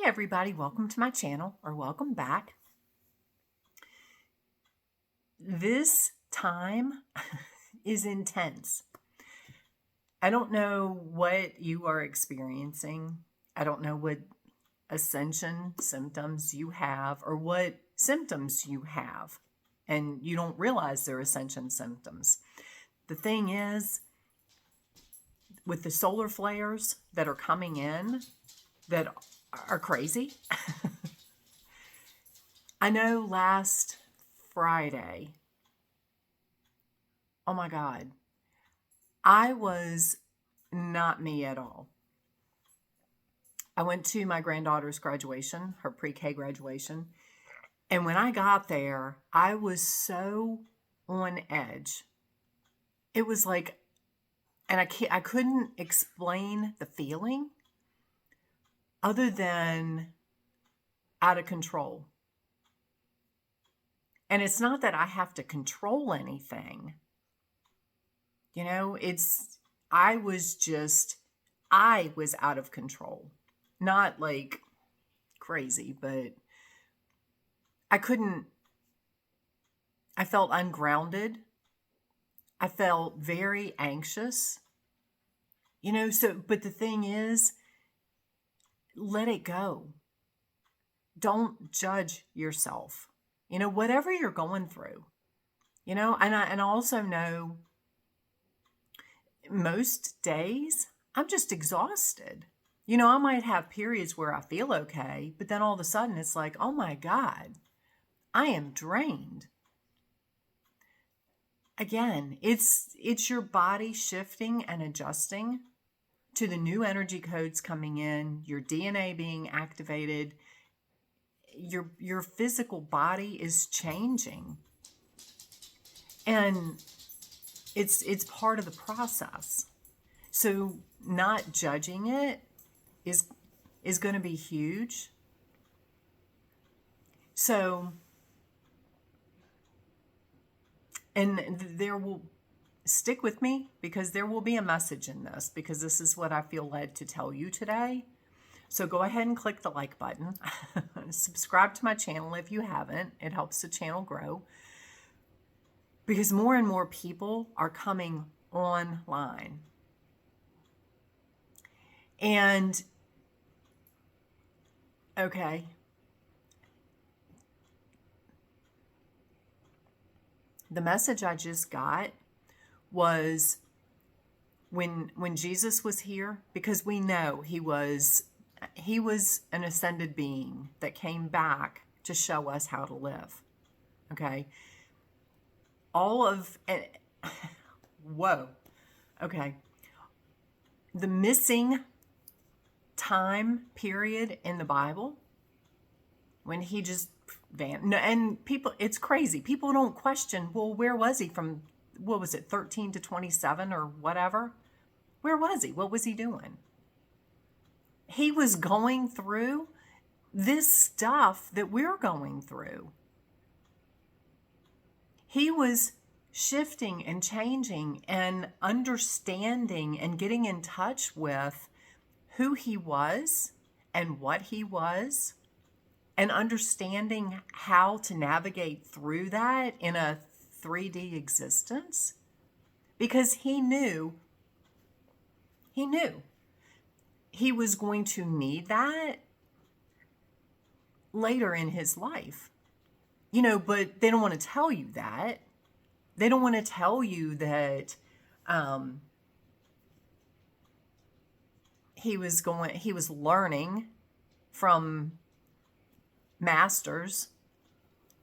everybody, welcome to my channel, or welcome back. This time is intense. I don't know what you are experiencing. I don't know what ascension symptoms you have or what symptoms you have, and you don't realize they're ascension symptoms. The thing is, with the solar flares that are coming in that are crazy. I know last Friday, oh my God, I was not me at all. I went to my granddaughter's graduation, her pre-K graduation. And when I got there, I was so on edge. It was like, and I couldn't explain the feeling other than out of control. And it's not that I have to control anything. You know, I was out of control. Not like crazy, but I felt ungrounded. I felt very anxious. You know, but the thing is, let it go. Don't judge yourself. You know, whatever you're going through, you know, and I also know most days I'm just exhausted. You know, I might have periods where I feel okay, but then all of a sudden it's like, oh my God, I am drained. Again, it's your body shifting and adjusting to the new energy codes coming in, your DNA being activated, your physical body is changing. And it's part of the process. So not judging it is going to be huge. So, and there will stick with me because there will be a message in this, because this is what I feel led to tell you today. So go ahead and click the like button. Subscribe to my channel if you haven't. It helps the channel grow. Because more and more people are coming online. And, okay. The message I just got was when Jesus was here, because we know he was an ascended being that came back to show us how to live. Okay. Whoa. Okay. The missing time period in the Bible when he just vanished. No, and people, it's crazy. People don't question, well, where was he from, what was it, 13 to 27 or whatever? Where was he? What was he doing? He was going through this stuff that we're going through. He was shifting and changing and understanding and getting in touch with who he was and what he was, and understanding how to navigate through that in a 3D existence, because he knew he was going to need that later in his life. You know, but they don't want to tell you that. They don't want to tell you that he was learning from masters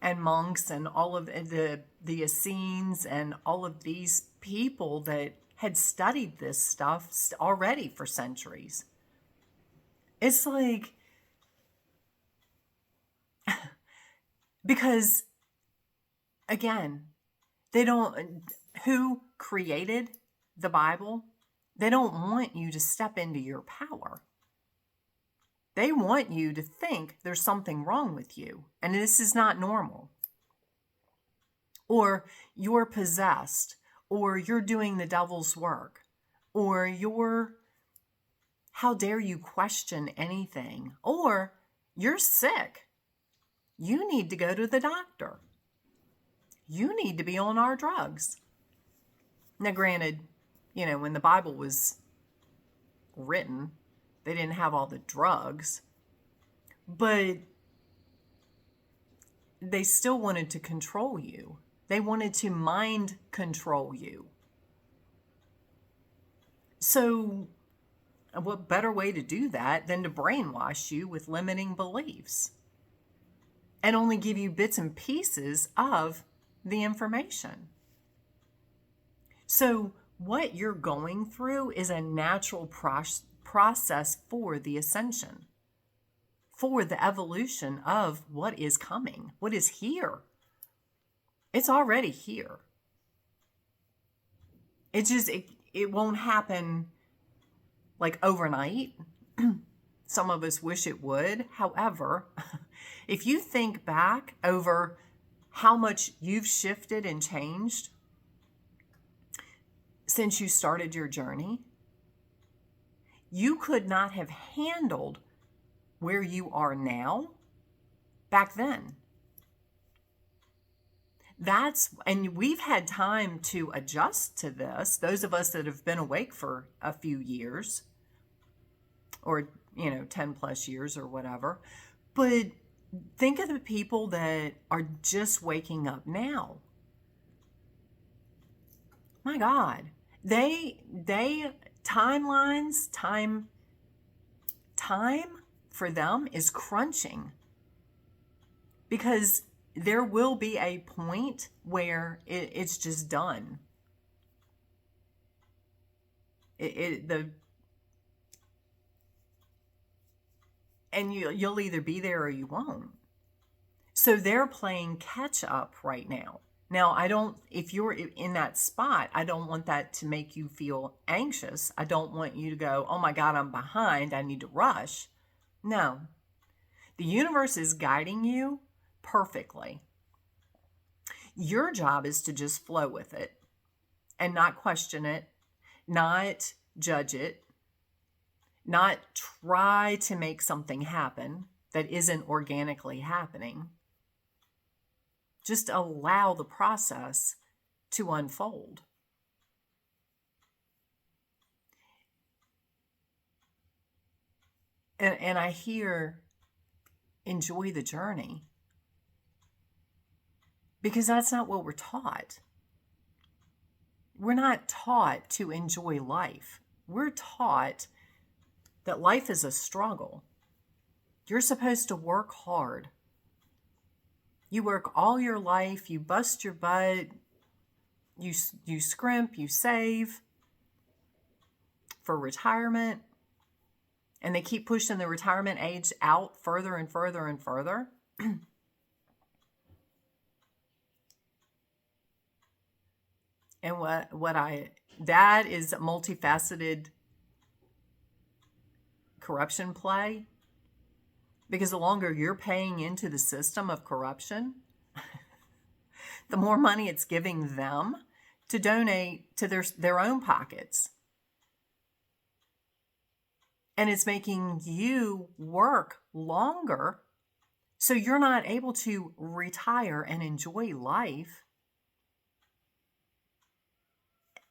and monks and all of the Essenes and all of these people that had studied this stuff already for centuries. It's like, because again, who created the Bible? They don't want you to step into your power. They want you to think there's something wrong with you, and this is not normal. Or you're possessed, or you're doing the devil's work, or how dare you question anything, or You're sick. You need to go to the doctor. You need to be on our drugs. Now, granted, when the Bible was written, they didn't have all the drugs, but they still wanted to control you. They wanted to mind control you. So, what better way to do that than to brainwash you with limiting beliefs and only give you bits and pieces of the information? So, what you're going through is a natural process for the ascension, for the evolution of what is coming, what is here. It's already here. It won't happen like overnight. Some of us wish it would. However, if you think back over how much you've shifted and changed since you started your journey, you could not have handled where you are now back then. And we've had time to adjust to this. Those of us that have been awake for a few years or, 10 plus years or whatever. But think of the people that are just waking up now. My God, they timelines, time for them is crunching, because there will be a point where it's just done. And you'll either be there or you won't. So they're playing catch up right now. Now, if you're in that spot, I don't want that to make you feel anxious. I don't want you to go, oh my God, I'm behind, I need to rush. No. The universe is guiding you perfectly. Your job is to just flow with it and not question it, not judge it, not try to make something happen that isn't organically happening. Just allow the process to unfold. And I hear, enjoy the journey, because that's not what we're taught. We're not taught to enjoy life. We're taught that life is a struggle. You're supposed to work hard. You work all your life, you bust your butt, you scrimp, you save for retirement, and they keep pushing the retirement age out further and further and further. And that is a multifaceted corruption play, because the longer you're paying into the system of corruption, the more money it's giving them to donate to their own pockets. And it's making you work longer, so you're not able to retire and enjoy life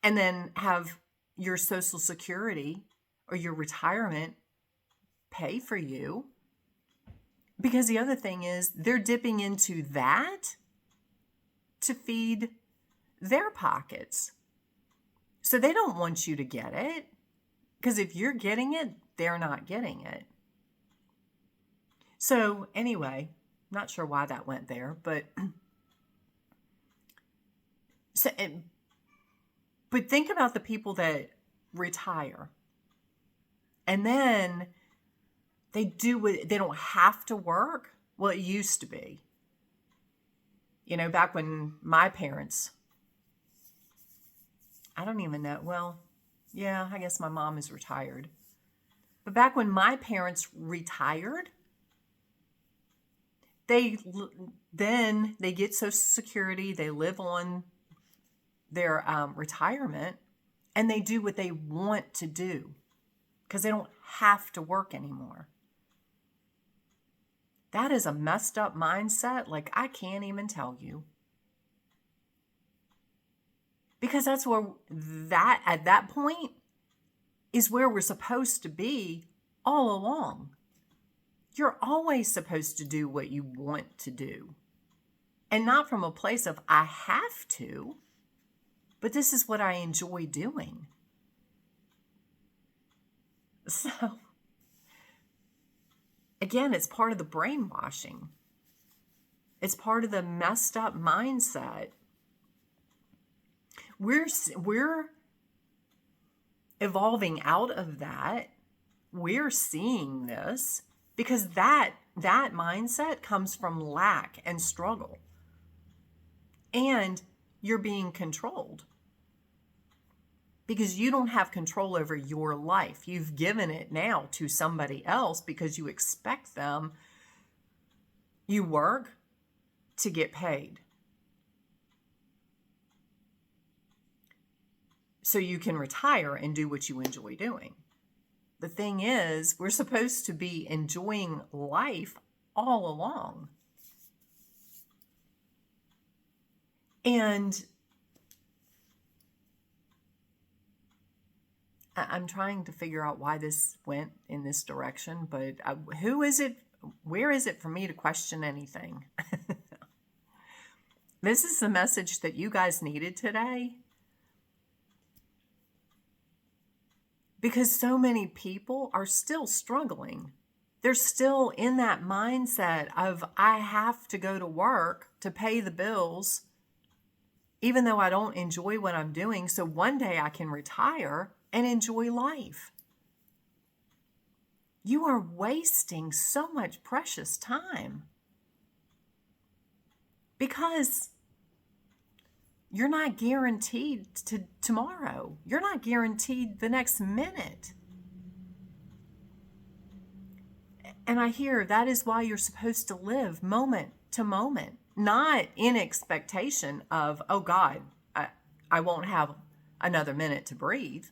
and then have your Social Security or your retirement pay for you. Because the other thing is, they're dipping into that to feed their pockets. So they don't want you to get it, because if you're getting it, they're not getting it. So anyway, not sure why that went there, but but think about the people that retire and then they don't have to work. Well, it used to be. Back when my parents, I don't even know. Well, yeah, I guess my mom is retired. But back when my parents retired, they get Social Security, they live on their retirement, and they do what they want to do because they don't have to work anymore. That is a messed up mindset. Like, I can't even tell you. Because that's where at that point is where we're supposed to be all along. You're always supposed to do what you want to do. And not from a place of, I have to, but this is what I enjoy doing. So, again, it's part of the brainwashing. It's part of the messed up mindset. We're evolving out of that. We're seeing this because that mindset comes from lack and struggle. And you're being controlled because you don't have control over your life. You've given it now to somebody else because you expect them. You work to get paid, so you can retire and do what you enjoy doing. The thing is, we're supposed to be enjoying life all along. And I'm trying to figure out why this went in this direction, but who is it? Where is it for me to question anything? This is the message that you guys needed today. Because so many people are still struggling. They're still in that mindset of, I have to go to work to pay the bills, even though I don't enjoy what I'm doing, so one day I can retire and enjoy life. You are wasting so much precious time because you're not guaranteed to tomorrow. You're not guaranteed the next minute. And I hear that is why you're supposed to live moment to moment, not in expectation of, oh God, I won't have another minute to breathe.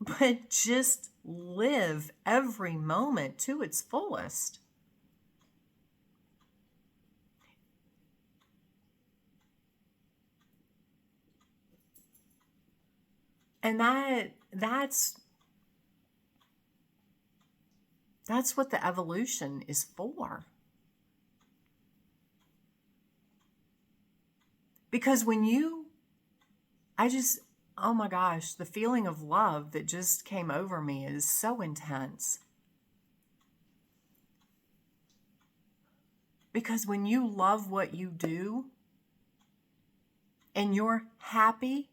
But just live every moment to its fullest. And that's what the evolution is for. Because oh my gosh, the feeling of love that just came over me is so intense. Because when you love what you do and you're happy,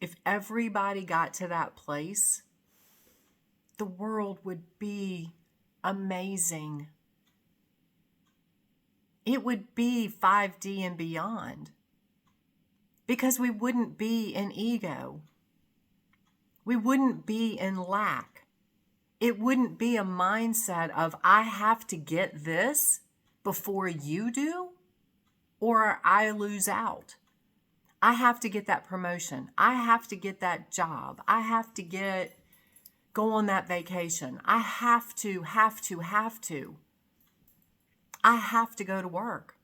if everybody got to that place, the world would be amazing. It would be 5D and beyond. Because we wouldn't be in ego. We wouldn't be in lack. It wouldn't be a mindset of, I have to get this before you do, or I lose out. I have to get that promotion. I have to get that job. I have to go on that vacation. I have to. I have to go to work.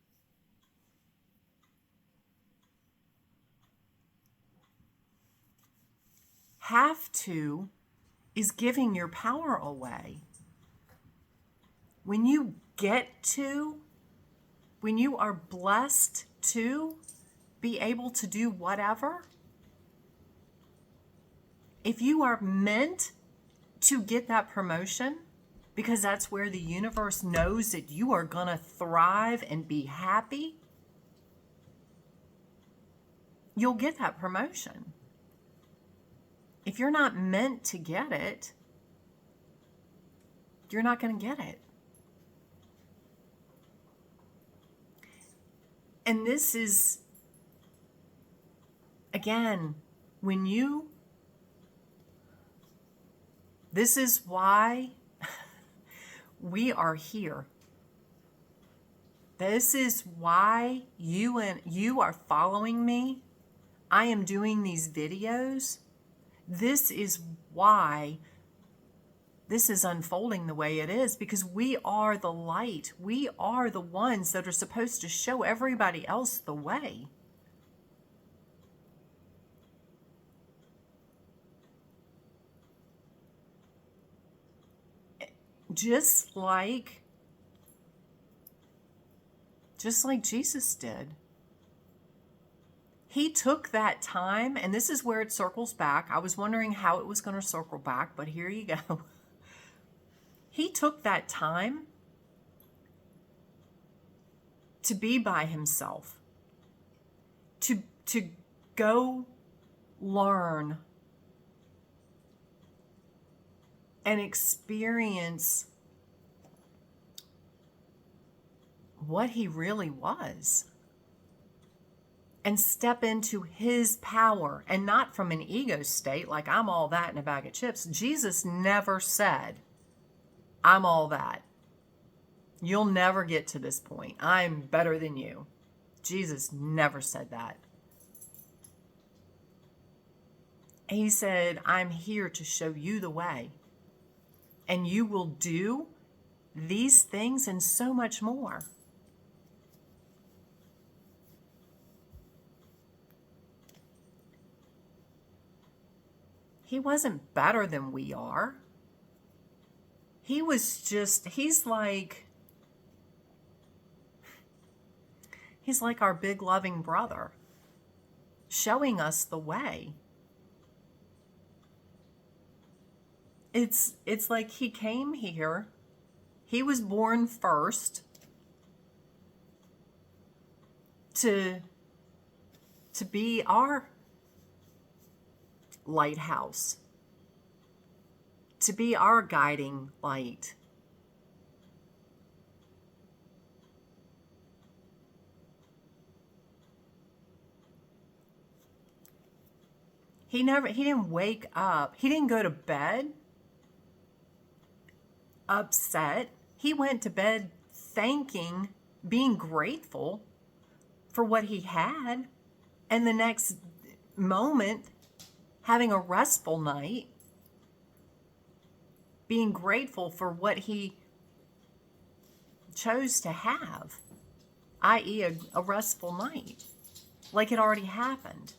Have to is giving your power away. When you get to, when you are blessed to be able to do whatever, if you are meant to get that promotion, because that's where the universe knows that you are going to thrive and be happy, you'll get that promotion. If you're not meant to get it, you're not going to get it. And this is, again, this is why we are here. This is why you are following me. I am doing these videos This is why this is unfolding the way it is, because we are the light. We are the ones that are supposed to show everybody else the way. Just like Jesus did. He took that time, and this is where it circles back. I was wondering how it was going to circle back, but here you go. He took that time to be by himself, to go learn and experience what he really was, and step into his power, and not from an ego state like I'm all that in a bag of chips. Jesus never said, I'm all that. You'll never get to this point. I'm better than you. Jesus never said that. He said, I'm here to show you the way, and you will do these things and so much more. He wasn't better than we are. He's like our big loving brother, showing us the way. It's like he came here. He was born first to be our lighthouse, to be our guiding light. He didn't wake up. He didn't go to bed upset. He went to bed being grateful for what he had, and the next moment having a restful night, being grateful for what he chose to have, i.e. a restful night, like it already happened,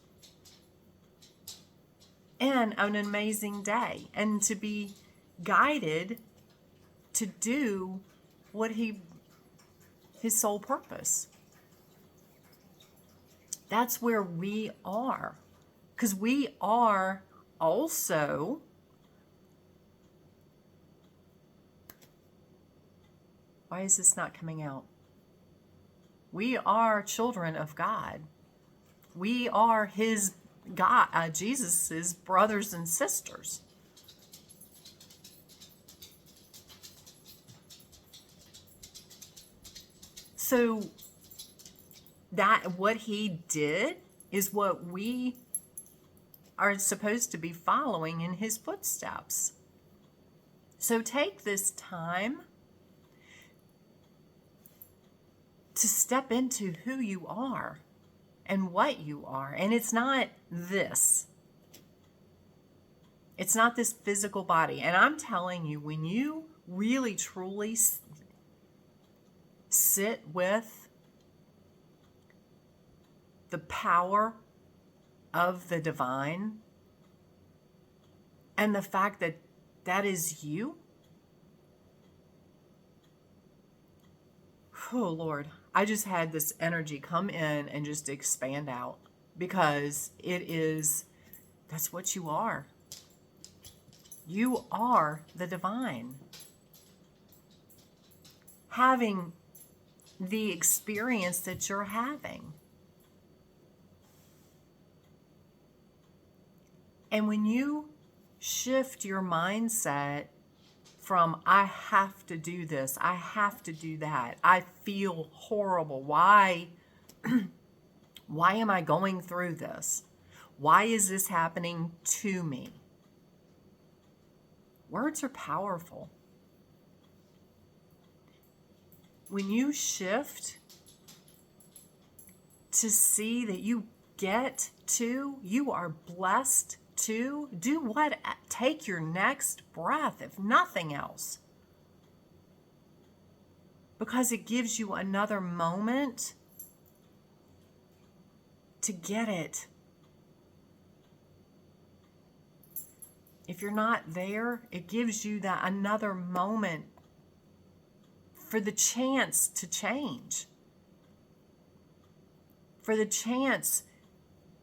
and an amazing day, and to be guided to do what his sole purpose. That's where we are, because we are also why is this not coming out? We are children of God. We are his God, Jesus's brothers and sisters. So that what he did is what we are supposed to be following in his footsteps. So take this time to step into who you are and what you are. And it's not this. It's not this physical body. And I'm telling you, when you really truly sit with the power of the divine and the fact that that is you, oh Lord, I just had this energy come in and just expand out, because that's what you are. You are the divine. Having the experience that you're having. And when you shift your mindset from, I have to do this, I have to do that, I feel horrible, why am I going through this? Why is this happening to me? Words are powerful. When you shift to see that you are blessed to, do what? Take your next breath, if nothing else. Because it gives you another moment to get it. If you're not there, it gives you that another moment for the chance to change. For the chance,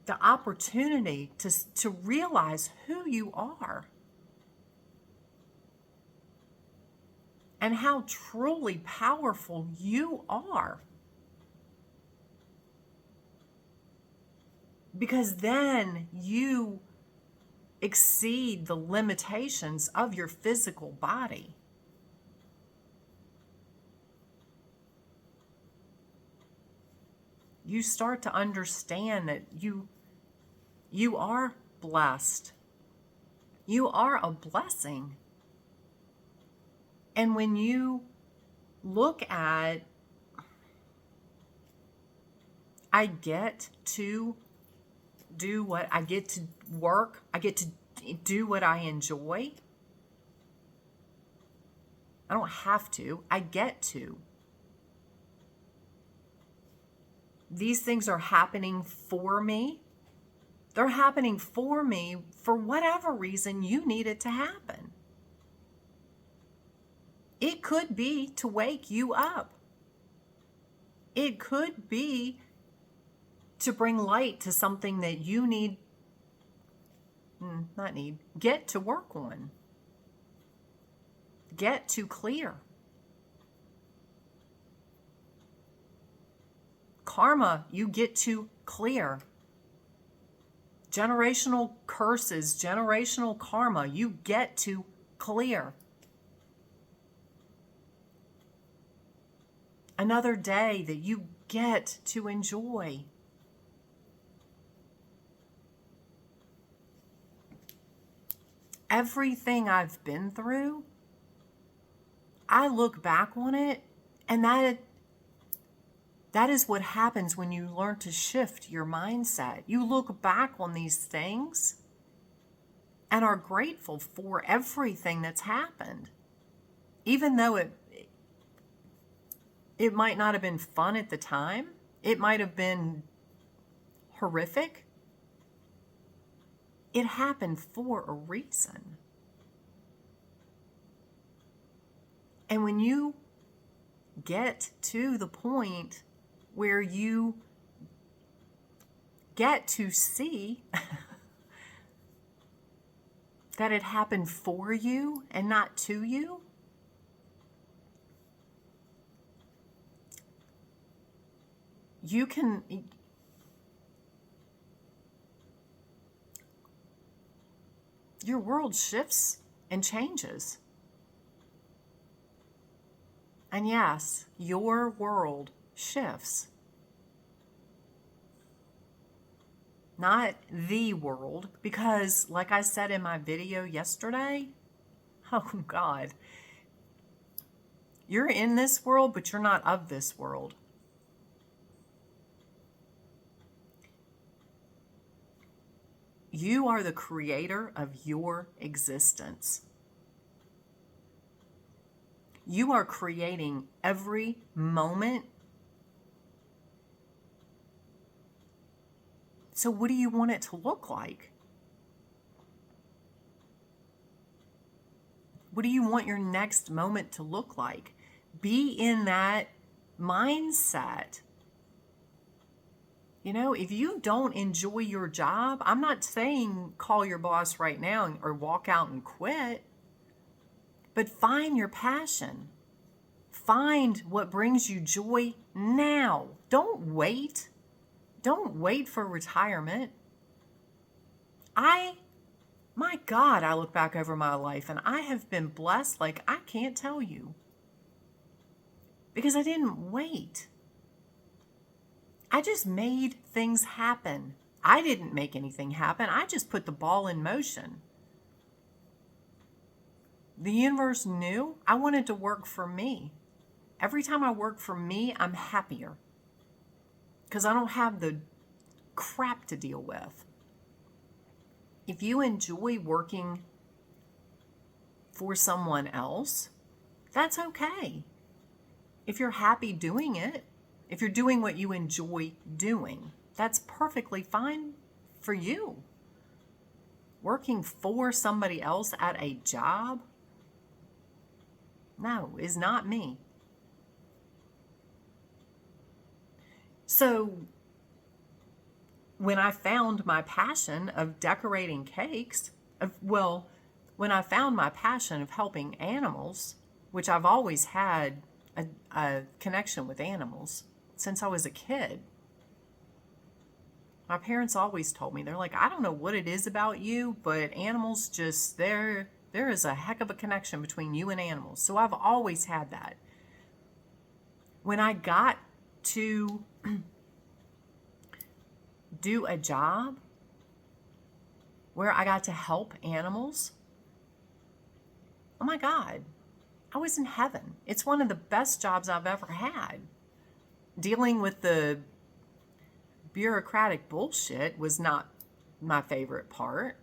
the opportunity to realize who you are. And how truly powerful you are. Because then you exceed the limitations of your physical body. You start to understand that you are blessed. You are a blessing. And when you look at, I get to do what I get to work, I get to do what I enjoy. I don't have to, I get to. These things are happening for me. They're happening for me for whatever reason you need it to happen. It could be to wake you up. It could be to bring light to something that you get to work on. Get to clear. Karma, you get to clear. Generational curses, generational karma, you get to clear. Another day that you get to enjoy. Everything I've been through, I look back on it, and that is what happens when you learn to shift your mindset. You look back on these things and are grateful for everything that's happened. Even though it might not have been fun at the time, it might have been horrific. It happened for a reason. And when you get to the point where you get to see that it happened for you and not to you, you can, your world shifts and changes. And yes, your world shifts. Not the world, because like I said in my video yesterday, oh God, you're in this world, but you're not of this world. You are the creator of your existence. You are creating every moment. So what do you want it to look like? What do you want your next moment to look like? Be in that mindset. You know, if you don't enjoy your job, I'm not saying call your boss right now or walk out and quit, but find your passion. Find what brings you joy now. Don't wait. Don't wait for retirement. My God, I look back over my life and I have been blessed like I can't tell you. Because I didn't wait. I just made things happen. I didn't make anything happen. I just put the ball in motion. The universe knew I wanted to work for me. Every time I work for me, I'm happier. Because I don't have the crap to deal with. If you enjoy working for someone else, that's okay. If you're happy doing it, if you're doing what you enjoy doing, that's perfectly fine for you. Working for somebody else at a job, no, is not me. So when I found my passion of decorating cakes, when I found my passion of helping animals, which I've always had a connection with animals since I was a kid. My parents always told me, they're like, I don't know what it is about you, but animals just, there is a heck of a connection between you and animals. So I've always had that. When I got to do a job where I got to help animals, oh my God, I was in heaven. It's one of the best jobs I've ever had. Dealing with the bureaucratic bullshit was not my favorite part.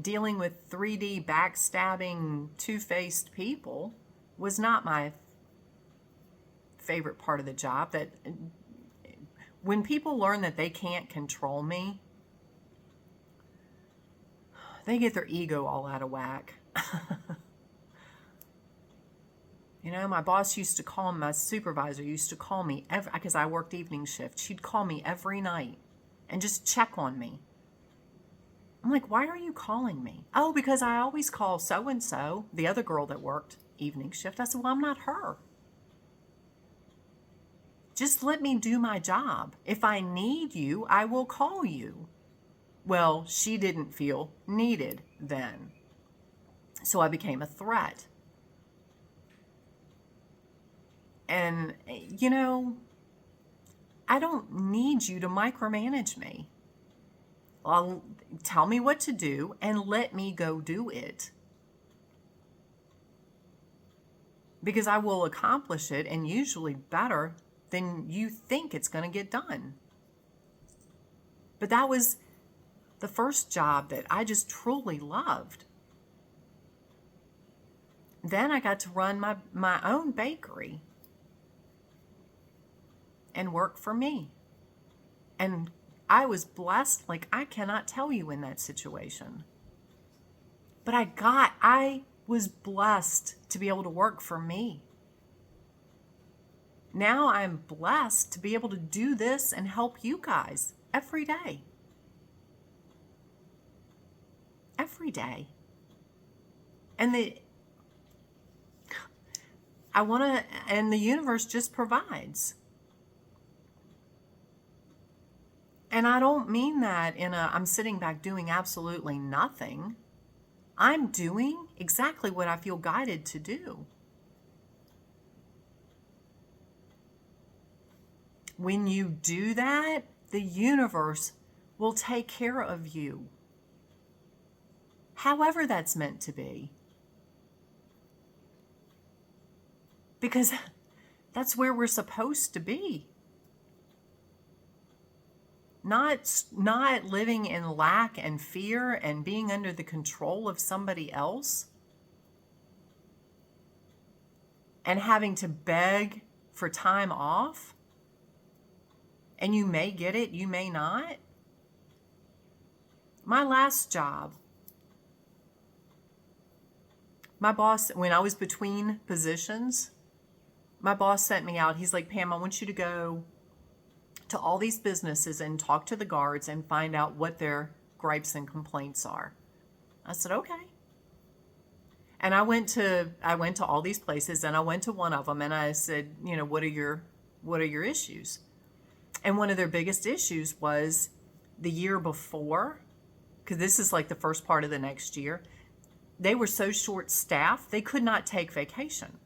Dealing with 3D backstabbing, two-faced people was not my favorite part of the job. That when people learn that they can't control me, they get their ego all out of whack. You know, my boss used to call, my supervisor used to call me, because I worked evening shift. She'd call me every night and just check on me. I'm like, why are you calling me? Oh, because I always call so-and-so, the other girl that worked evening shift. I said, well, I'm not her. Just let me do my job. If I need you, I will call you. Well, she didn't feel needed then. So I became a threat. And, you know, I don't need you to micromanage me. Tell me what to do and let me go do it. Because I will accomplish it, and usually better than you think it's going to get done. But that was the first job that I just truly loved. Then I got to run my own bakery and work for me. And I was blessed like I cannot tell you in that situation. But I was blessed to be able to work for me. Now I'm blessed to be able to do this and help you guys every day. Every day. And the universe just provides. And I don't mean that I'm sitting back doing absolutely nothing. I'm doing exactly what I feel guided to do. When you do that, the universe will take care of you. However that's meant to be. Because that's where we're supposed to be. Not living in lack and fear and being under the control of somebody else and having to beg for time off. And you may get it, you may not. My last job, my boss, when I was between positions, my boss sent me out. He's like, Pam, I want you to go to all these businesses and talk to the guards and find out what their gripes and complaints are. I said, okay. And I went to all these places, and I went to one of them and I said, you know, what are your issues? And one of their biggest issues was the year before, because this is like the first part of the next year, they were so short-staffed, they could not take vacation.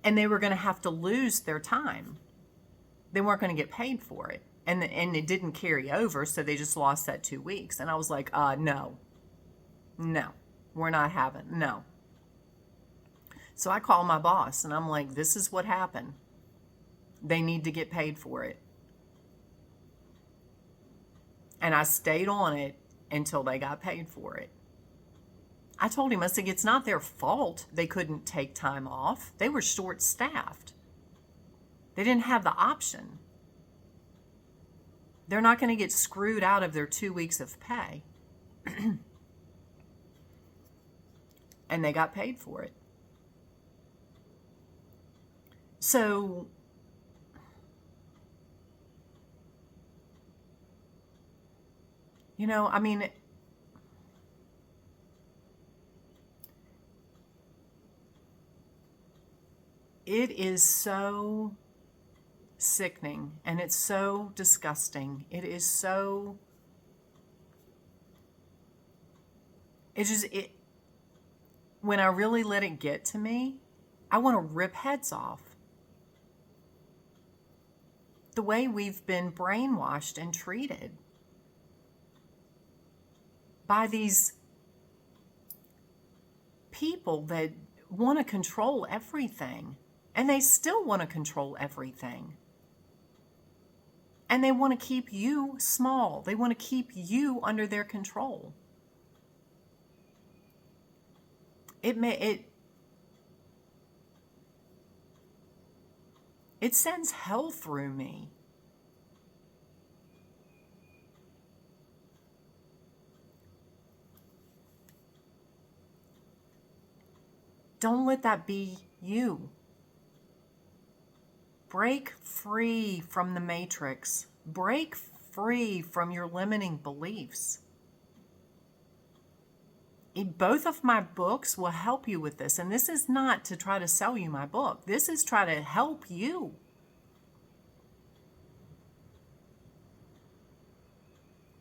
And they were going to have to lose their time. They weren't going to get paid for it. And it didn't carry over, so they just lost that 2 weeks. And I was like, no, we're not having, no. So I called my boss, and I'm like, this is what happened. They need to get paid for it. And I stayed on it until they got paid for it. I told him, I said, it's not their fault they couldn't take time off. They were short-staffed. They didn't have the option. They're not going to get screwed out of their 2 weeks of pay. And they got paid for it. So, I mean, it is so sickening and it's so disgusting. It is so, when I really let it get to me, I want to rip heads off. The way we've been brainwashed and treated by these people that want to control everything. And they still want to control everything. And they want to keep you small. They want to keep you under their control. It sends hell through me. Don't let that be you. Break free from the matrix. Break free from your limiting beliefs. Both of my books will help you with this. And this is not to try to sell you my book. This is try to help you.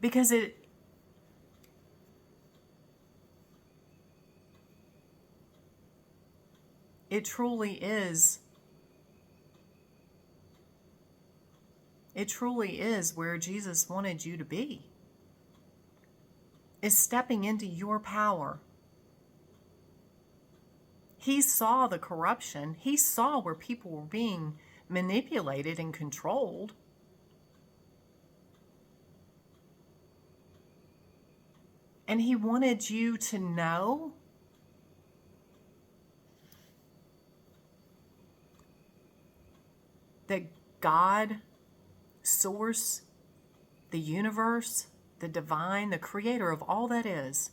Because it truly is. It truly is where Jesus wanted you to be. Is stepping into your power. He saw the corruption. He saw where people were being manipulated and controlled. And he wanted you to know that God, Source, the universe, the divine, the creator of all that is,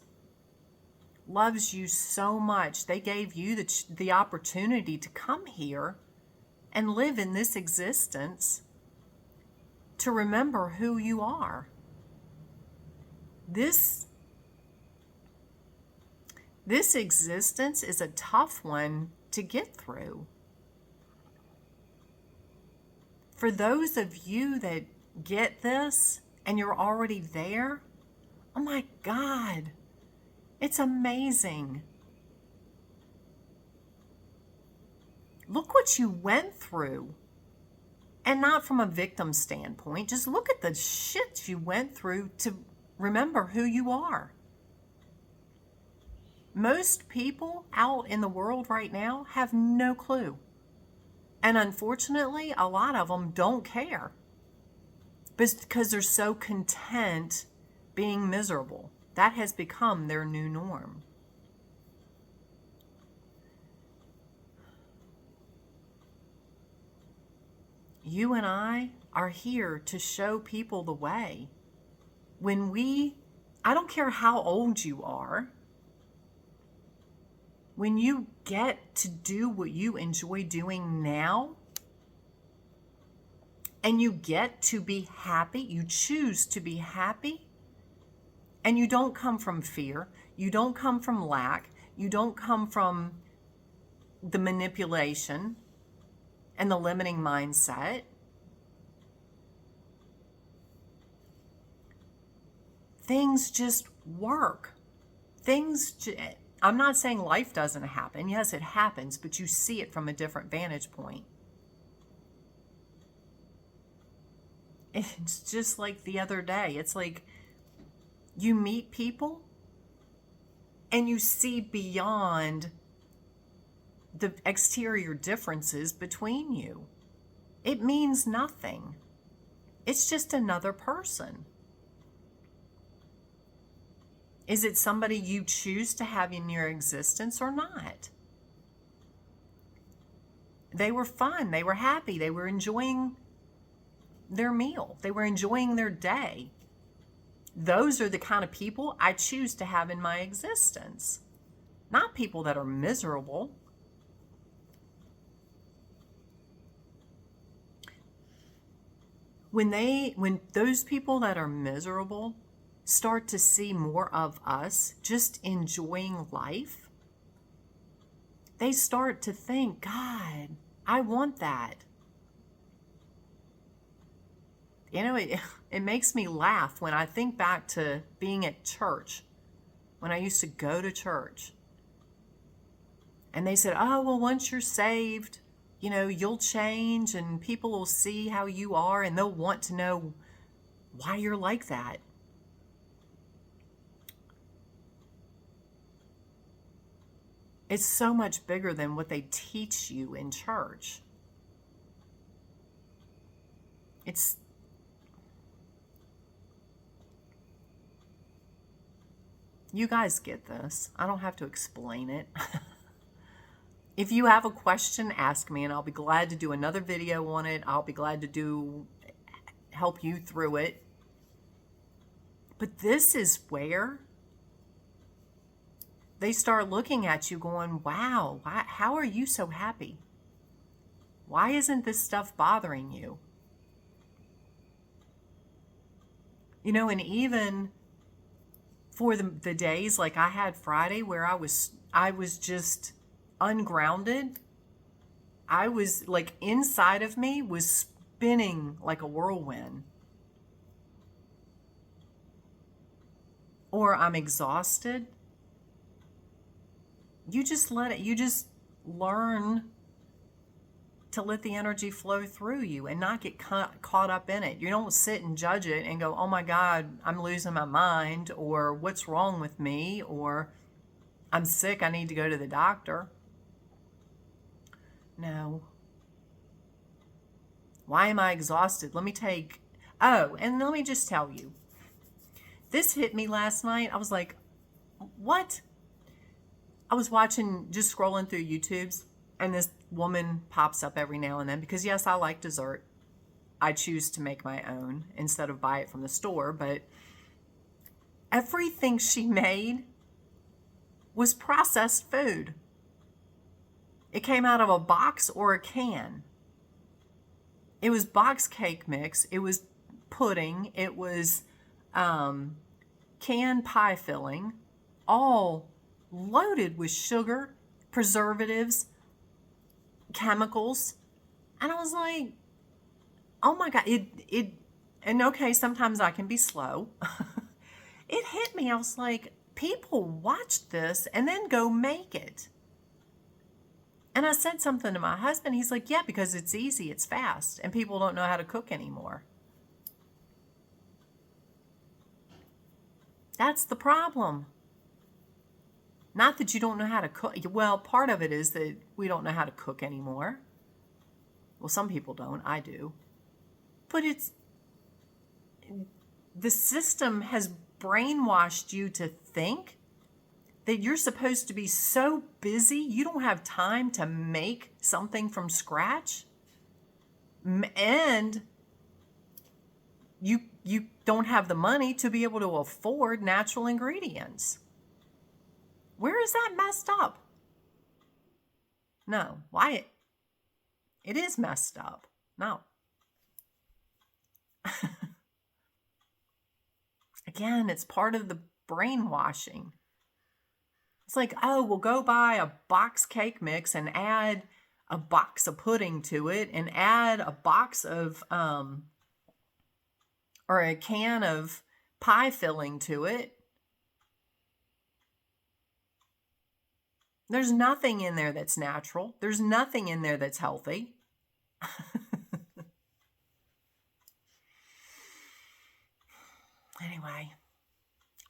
loves you so much. They gave you the opportunity to come here and live in this existence to remember who you are. This existence is a tough one to get through. For those of you that get this and you're already there, oh my God, it's amazing. Look what you went through. And not from a victim standpoint, just look at the shit you went through to remember who you are. Most people out in the world right now have no clue. And unfortunately, a lot of them don't care because they're so content being miserable. That has become their new norm. You and I are here to show people the way. I don't care how old you are, when you get to do what you enjoy doing now, and you get to be happy, you choose to be happy, and you don't come from fear, you don't come from lack, you don't come from the manipulation and the limiting mindset. Things just work. I'm not saying life doesn't happen. Yes, it happens, but you see it from a different vantage point. It's just like the other day. It's like you meet people and you see beyond the exterior differences between you. It means nothing. It's just another person. Is it somebody you choose to have in your existence or not? They were fun. They were happy. They were enjoying their meal. They were enjoying their day. Those are the kind of people I choose to have in my existence, not people that are miserable. When those people that are miserable start to see more of us just enjoying life, they start to think, God, I want that. You know, it makes me laugh when I think back to being at church, when I used to go to church. And they said, oh, well, once you're saved, you know, you'll change and people will see how you are and they'll want to know why you're like that. It's so much bigger than what they teach you in church. You guys get this. I don't have to explain it. If you have a question, ask me and I'll be glad to do another video on it. I'll be glad to help you through it. But this is where they start looking at you going, wow, how are you so happy? Why isn't this stuff bothering you? You know, and even for the days like I had Friday where I was just ungrounded. I was like, inside of me was spinning like a whirlwind. Or I'm exhausted. You just learn to let the energy flow through you and not get caught up in it. You don't sit and judge it and go, oh my God, I'm losing my mind, or what's wrong with me, or I'm sick, I need to go to the doctor. No. Why am I exhausted? And let me just tell you. This hit me last night. I was like, what? I was just scrolling through YouTube's, and this woman pops up every now and then because, yes, I like dessert. I choose to make my own instead of buy it from the store, but everything she made was processed food. It came out of a box or a can. It was box cake mix. It was pudding. It was canned pie filling, all loaded with sugar, preservatives, chemicals. And I was like, oh my God, and okay, sometimes I can be slow. It hit me. I was like, people watch this and then go make it. And I said something to my husband. He's like, yeah, because it's easy, it's fast, and people don't know how to cook anymore. That's the problem. Not that you don't know how to cook. Well, part of it is that we don't know how to cook anymore. Well, some people don't. I do. But the system has brainwashed you to think that you're supposed to be so busy you don't have time to make something from scratch, and you don't have the money to be able to afford natural ingredients. Where is that messed up? No. Why? It is messed up. No. Again, it's part of the brainwashing. It's like, oh, we'll go buy a box cake mix and add a box of pudding to it and add a box of, or a can of pie filling to it. There's nothing in there that's natural. There's nothing in there that's healthy. Anyway,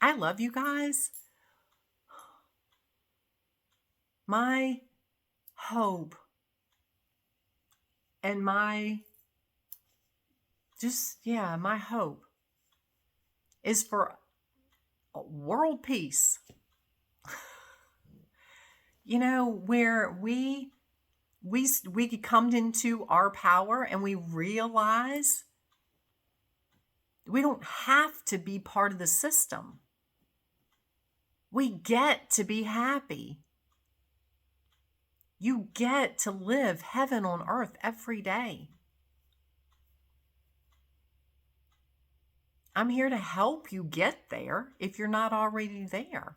I love you guys. My hope and my hope is for world peace. Where we come into our power and we realize we don't have to be part of the system. We get to be happy. You get to live heaven on earth every day. I'm here to help you get there if you're not already there.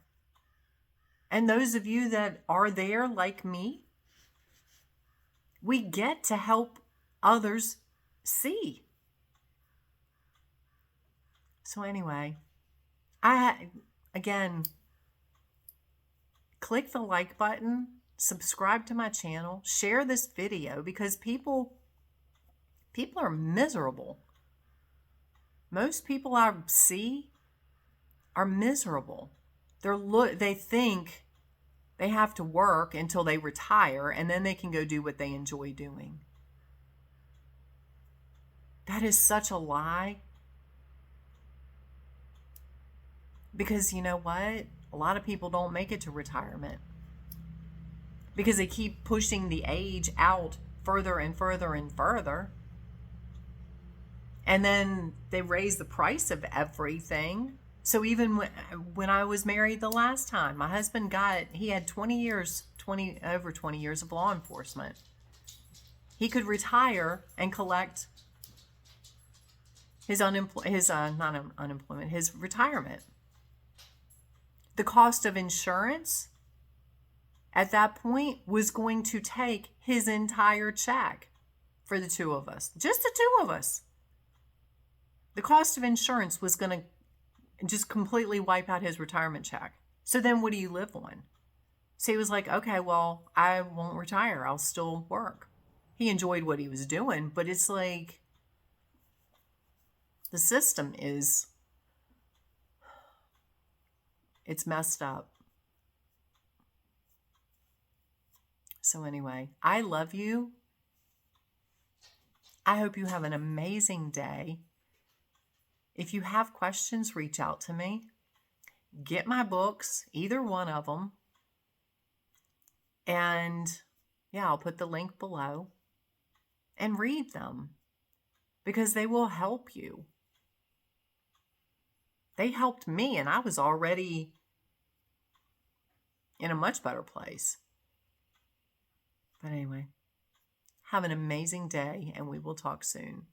And those of you that are there like me, we get to help others see. So anyway, again, click the like button, subscribe to my channel, share this video, because people are miserable. Most people I see are miserable. They think they have to work until they retire and then they can go do what they enjoy doing. That is such a lie. Because you know what? A lot of people don't make it to retirement because they keep pushing the age out further and further and further. And then they raise the price of everything. So even when I was married the last time, my husband he had over 20 years of law enforcement. He could retire and collect his retirement. The cost of insurance at that point was going to take his entire check for the two of us, just the two of us. The cost of insurance was going to just completely wipe out his retirement check. So then what do you live on? So he was like, okay, well, I won't retire. I'll still work. He enjoyed what he was doing, but it's like the system it's messed up. So anyway, I love you. I hope you have an amazing day. If you have questions, reach out to me. Get my books, either one of them. And yeah, I'll put the link below. And read them because they will help you. They helped me and I was already in a much better place. But anyway, have an amazing day and we will talk soon.